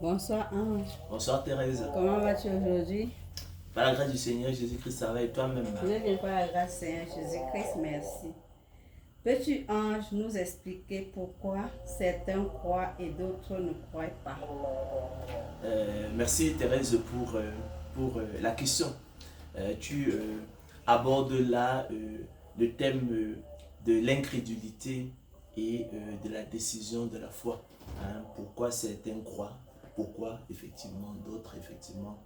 Bonsoir Ange. Bonsoir Thérèse. Comment vas-tu aujourd'hui? Par la grâce du Seigneur Jésus-Christ, ça va et toi-même? Je vais bien par la grâce Seigneur Jésus-Christ, merci. Peux-tu, Ange, nous expliquer pourquoi certains croient et d'autres ne croient pas? Merci Thérèse pour la question. Tu abordes là le thème de l'incrédulité et de la décision de la foi. Hein. Pourquoi certains croient, pourquoi effectivement d'autres effectivement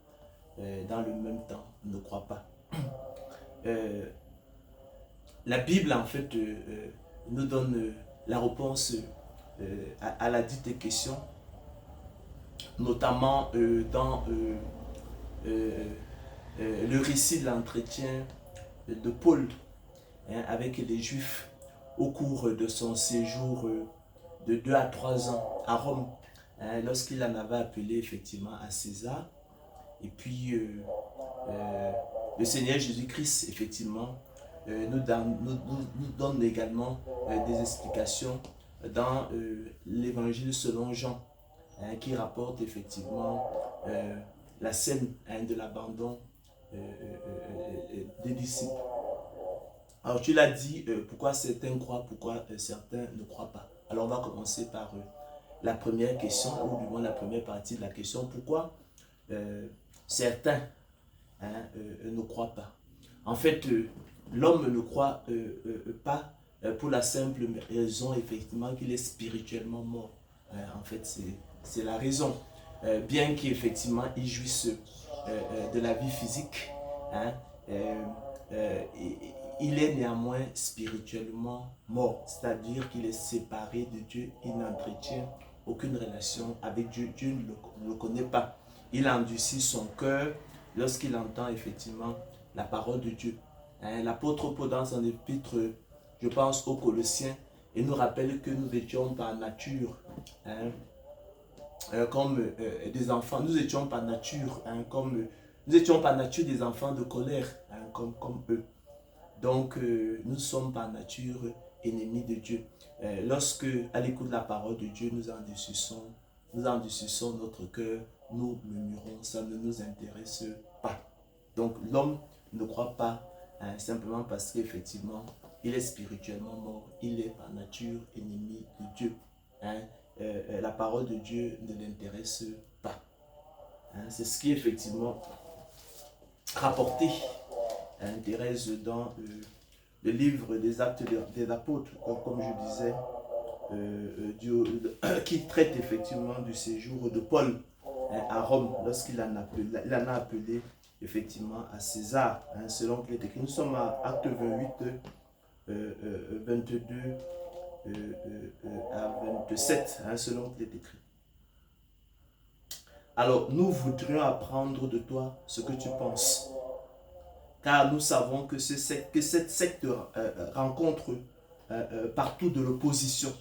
dans le même temps ne croient pas. Euh, la Bible en fait nous donne la réponse à la dite question, notamment dans le récit de l'entretien de Paul avec les Juifs au cours de son séjour de 2 à 3 ans à Rome, lorsqu'il en avait appelé effectivement à César. Et puis le Seigneur Jésus-Christ effectivement nous donne également des explications dans l'évangile selon Jean, qui rapporte effectivement la scène de l'abandon des disciples. Alors tu l'as dit, pourquoi certains croient, pourquoi certains ne croient pas. Alors on va commencer par la première question, ou du moins la première partie de la question, pourquoi certains ne croient pas. En fait, l'homme ne croit pas pour la simple raison effectivement qu'il est spirituellement mort. En fait, c'est la raison. Bien qu'effectivement il jouisse de la vie physique, hein, il est néanmoins spirituellement mort, c'est-à-dire qu'il est séparé de Dieu, il n'entretient aucune relation avec Dieu, Dieu ne le connaît pas. Il endurcit son cœur lorsqu'il entend effectivement la parole de Dieu. L'apôtre Paul dans son épître, je pense aux Colossiens, il nous rappelle que nous étions par nature comme des enfants, nous étions par nature nous étions par nature des enfants de colère, comme eux. Donc nous sommes par nature ennemis de Dieu. Lorsque à l'écoute de la parole de Dieu nous endurcissons notre cœur, nous murmurons, ça ne nous intéresse pas. Donc l'homme ne croit pas simplement parce qu'effectivement il est spirituellement mort, il est par nature ennemi de Dieu. La parole de Dieu ne l'intéresse pas. C'est ce qui est effectivement rapporté Thérèse dans le livre des Actes des Apôtres, comme je disais, qui traite effectivement du séjour de Paul à Rome, lorsqu'il en a appelé effectivement à César, selon qu'il est écrit. Nous sommes à Acte 28, 22 à 27, selon qu'il est écrit. Alors, nous voudrions apprendre de toi ce que tu penses, car nous savons que cette secte rencontre partout de l'opposition.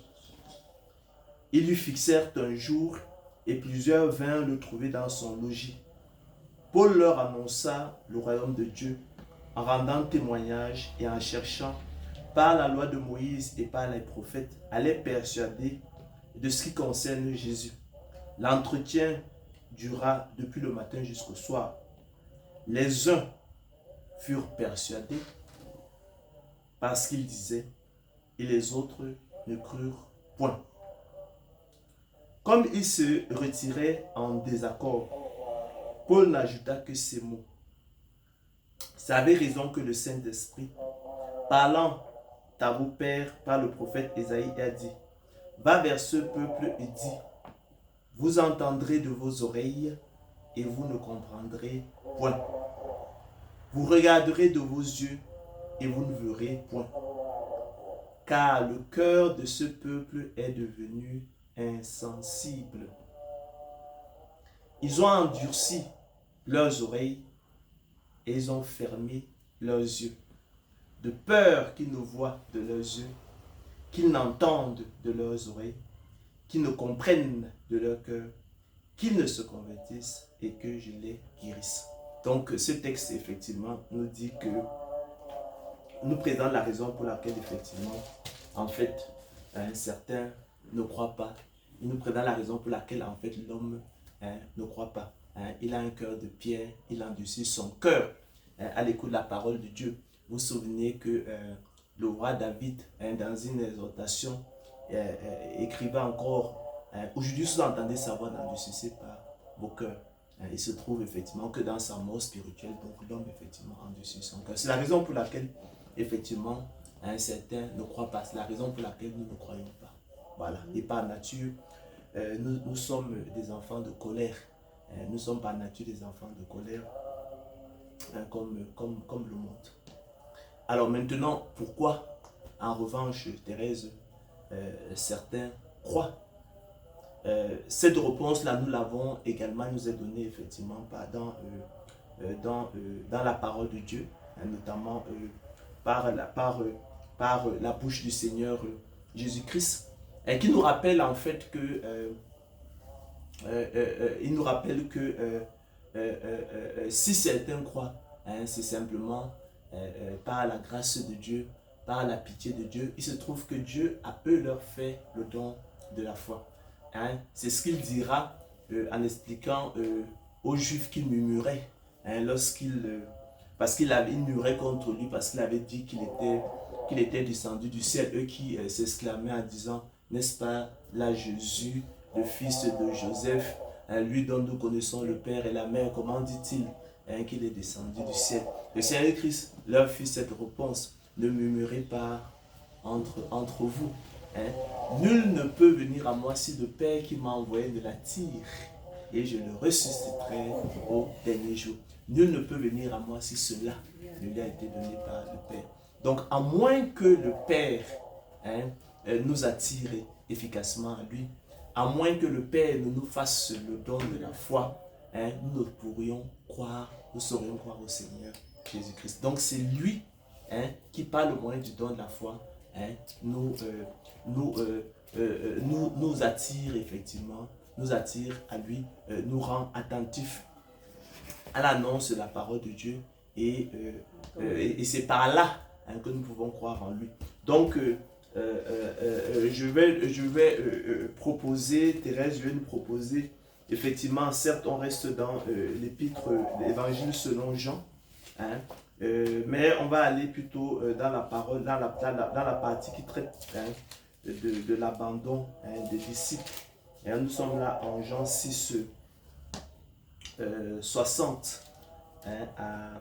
Ils lui fixèrent un jour et plusieurs vinrent le trouver dans son logis. Paul leur annonça le royaume de Dieu en rendant témoignage et en cherchant par la loi de Moïse et par les prophètes à les persuader de ce qui concerne Jésus. L'entretien dura depuis le matin jusqu'au soir. Les uns furent persuadés parce qu'ils disaient et les autres ne crurent point. Comme ils se retiraient en désaccord, Paul n'ajouta que ces mots. C'est avec raison que le Saint-Esprit, parlant à vos pères par le prophète Ésaïe, a dit, va vers ce peuple et dis, vous entendrez de vos oreilles et vous ne comprendrez point. Vous regarderez de vos yeux et vous ne verrez point. Car le cœur de ce peuple est devenu insensible. Ils ont endurci leurs oreilles et ils ont fermé leurs yeux, de peur qu'ils ne voient de leurs yeux, qu'ils n'entendent de leurs oreilles, qu'ils ne comprennent de leur cœur, qu'ils ne se convertissent et que je les guérisse. Donc ce texte effectivement nous dit que nous présente la raison pour laquelle effectivement en fait certains ne croient pas. Il nous présente la raison pour laquelle en fait l'homme ne croit pas. Il a un cœur de pierre, il endurcit son cœur à l'écoute de la parole de Dieu. Vous vous souvenez que le roi David, dans une exhortation, écrivait encore, aujourd'hui vous entendez sa voix n'endurcissez pas vos cœurs. Il se trouve effectivement que dans sa mort spirituelle, donc l'homme effectivement endurcit son cœur. C'est la raison pour laquelle effectivement certains ne croient pas. C'est la raison pour laquelle nous ne croyons pas. Voilà. Et par nature, nous sommes des enfants de colère. Nous sommes par nature des enfants de colère, comme le monde. Alors maintenant, pourquoi, en revanche, Thérèse, certains croient? Cette réponse-là, nous l'avons également, nous est donnée effectivement dans la parole de Dieu, notamment par la bouche du Seigneur Jésus-Christ, qui nous rappelle en fait que si certains croient, c'est simplement par la grâce de Dieu, par la pitié de Dieu. Il se trouve que Dieu a leur fait le don de la foi. C'est ce qu'il dira en expliquant aux Juifs qui murmuraient parce qu'il murmurait contre lui, parce qu'il avait dit qu'il était descendu du ciel. Eux qui s'exclamaient en disant, n'est-ce pas là Jésus, le fils de Joseph, lui dont nous connaissons le Père et la Mère, comment dit-il qu'il est descendu du ciel? Le Seigneur Christ leur fit cette réponse, ne murmurez pas entre vous. Nul ne peut venir à moi si le Père qui m'a envoyé ne l'attire, et je le ressusciterai au dernier jour. Nul ne peut venir à moi si cela ne lui a été donné par le Père. Donc, à moins que le Père nous attire efficacement à lui, à moins que le Père ne nous fasse le don de la foi, nous ne pourrions croire, nous saurions croire au Seigneur Jésus-Christ. Donc, c'est lui qui, par le moyen du don de la foi, nous attire effectivement, nous attire à lui, nous rend attentifs à l'annonce de la parole de Dieu et c'est par là que nous pouvons croire en lui. Donc je vais proposer, Thérèse, je vais nous proposer effectivement, certes on reste dans l'épître, l'évangile selon Jean, mais on va aller plutôt dans la parole, dans la partie qui traite de l'abandon des disciples. Et nous sommes là en Jean 6, 60 à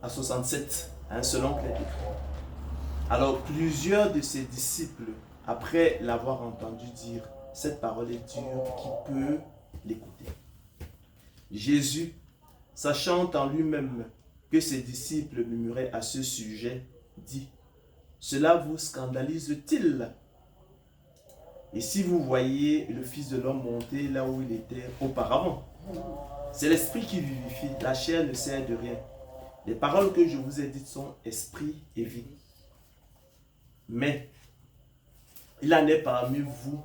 67, selon les écrits. Alors, plusieurs de ses disciples, après l'avoir entendu dire, cette parole est dure, qui peut l'écouter? Jésus, sachant en lui-même que ses disciples murmuraient à ce sujet, dit, cela vous scandalise-t-il? Et si vous voyez le Fils de l'homme monter là où il était auparavant, c'est l'esprit qui vivifie, la chair ne sert de rien. Les paroles que je vous ai dites sont esprit et vie. Mais il en est parmi vous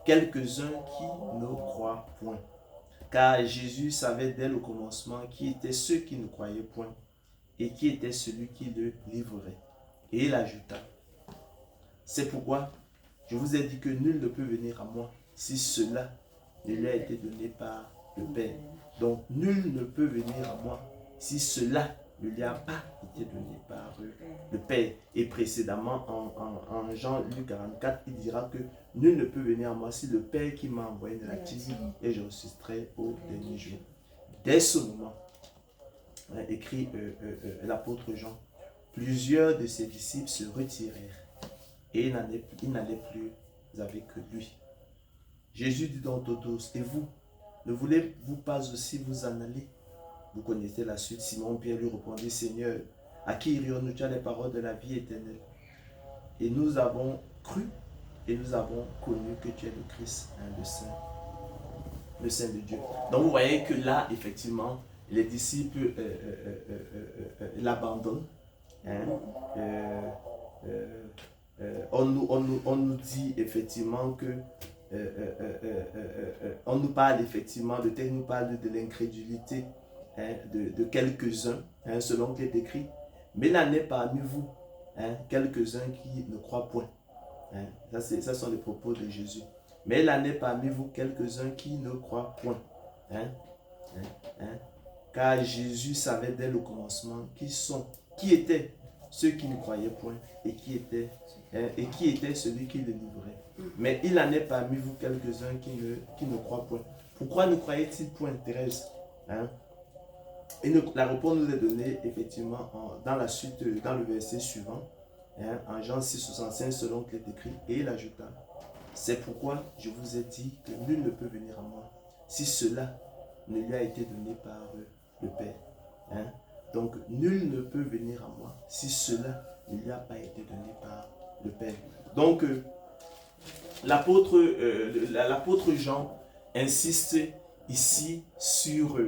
quelques-uns qui ne croient point. Car Jésus savait dès le commencement qui étaient ceux qui ne croyaient point et qui était celui qui le livrerait. Et il ajouta, c'est pourquoi je vous ai dit que nul ne peut venir à moi si cela ne lui a été donné par le Père. Donc nul ne peut venir à moi si cela ne lui a pas été donné par le Père. Et précédemment, en Jean-Luc 44, il dira que nul ne peut venir à moi si le Père qui m'a envoyé ne l'attire, et je ressusciterai au dernier jour. Dès ce moment, écrit l'apôtre Jean, plusieurs de ses disciples se retirèrent et ils n'allaient plus avec lui. Jésus dit donc aux douze, et vous, ne voulez-vous pas aussi vous en aller? Vous connaissez la suite. Simon-Pierre lui répondit, Seigneur, à qui irions-nous? Tu as les paroles de la vie éternelle. Et nous avons cru et nous avons connu que tu es le Christ, le Saint de Dieu. Donc vous voyez que là, effectivement, les disciples l'abandonnent. On nous dit effectivement que on nous parle effectivement, le texte nous parle de l'incrédulité de quelques-uns, selon qu'il est écrit, mais il en est parmi vous quelques-uns qui ne croient point. Hein? Ça sont les propos de Jésus. Mais il en est parmi vous quelques-uns qui ne croient point. Hein? Car Jésus savait dès le commencement qui étaient ceux qui ne croyaient point et qui était celui qui le livrait. Mais il en est parmi vous quelques-uns qui ne croient point. Pourquoi ne croyait-il point, Thérèse? Hein? Et la réponse nous est donnée effectivement dans la suite, dans le verset suivant, hein, en Jean 6, 65, selon qu'il est écrit, et il ajouta, c'est pourquoi je vous ai dit que nul ne peut venir à moi si cela ne lui a été donné par le Père. Hein? Donc, nul ne peut venir à moi si cela ne lui a pas été donné par le Père. Donc, l'apôtre Jean insiste ici sur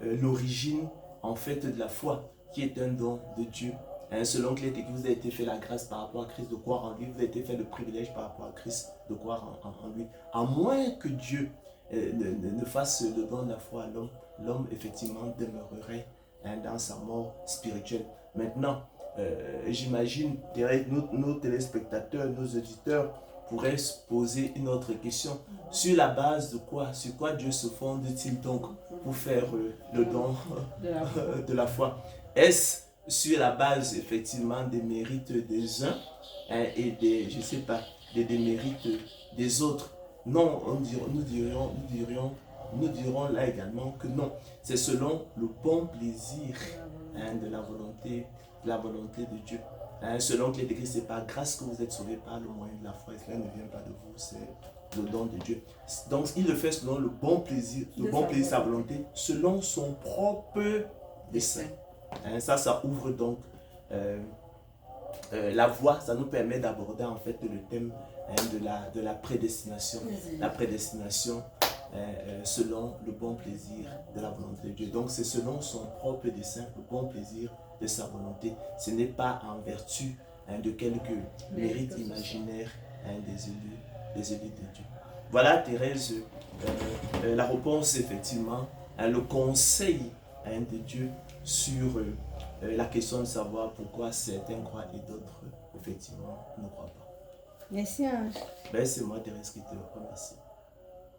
l'origine en fait de la foi, qui est un don de Dieu. Hein, selon que vous a été fait la grâce par rapport à Christ de croire en lui, vous a été fait le privilège par rapport à Christ de croire en lui. À moins que Dieu ne fasse le don de la foi à l'homme, l'homme effectivement demeurerait dans sa mort spirituelle. Maintenant, j'imagine nos téléspectateurs, nos auditeurs pourraient se poser une autre question. Sur la base de quoi? Sur quoi Dieu se fonde-t-il donc pour faire le don de la foi? Est-ce sur la base effectivement des mérites des uns et des mérites des autres? Non, nous dirons là également que non. C'est selon le bon plaisir de la volonté de Dieu. Selon que l'écrit, c'est par grâce que vous êtes sauvés par le moyen de la foi. Et cela ne vient pas de vous, c'est le don de Dieu. Donc, il le fait selon le bon plaisir, de sa volonté, selon son propre dessein. Ça ouvre donc la voie, ça nous permet d'aborder en fait le thème de la prédestination. La prédestination selon le bon plaisir de la volonté de Dieu. Donc c'est selon son propre dessein, le bon plaisir de sa volonté. Ce n'est pas en vertu de quelques mérites imaginaires des élus de Dieu. Voilà Thérèse, la réponse effectivement, le conseil de Dieu sur la question de savoir pourquoi certains croient et d'autres effectivement ne croient pas. Merci Ange. C'est moi Thérèse qui te remercie.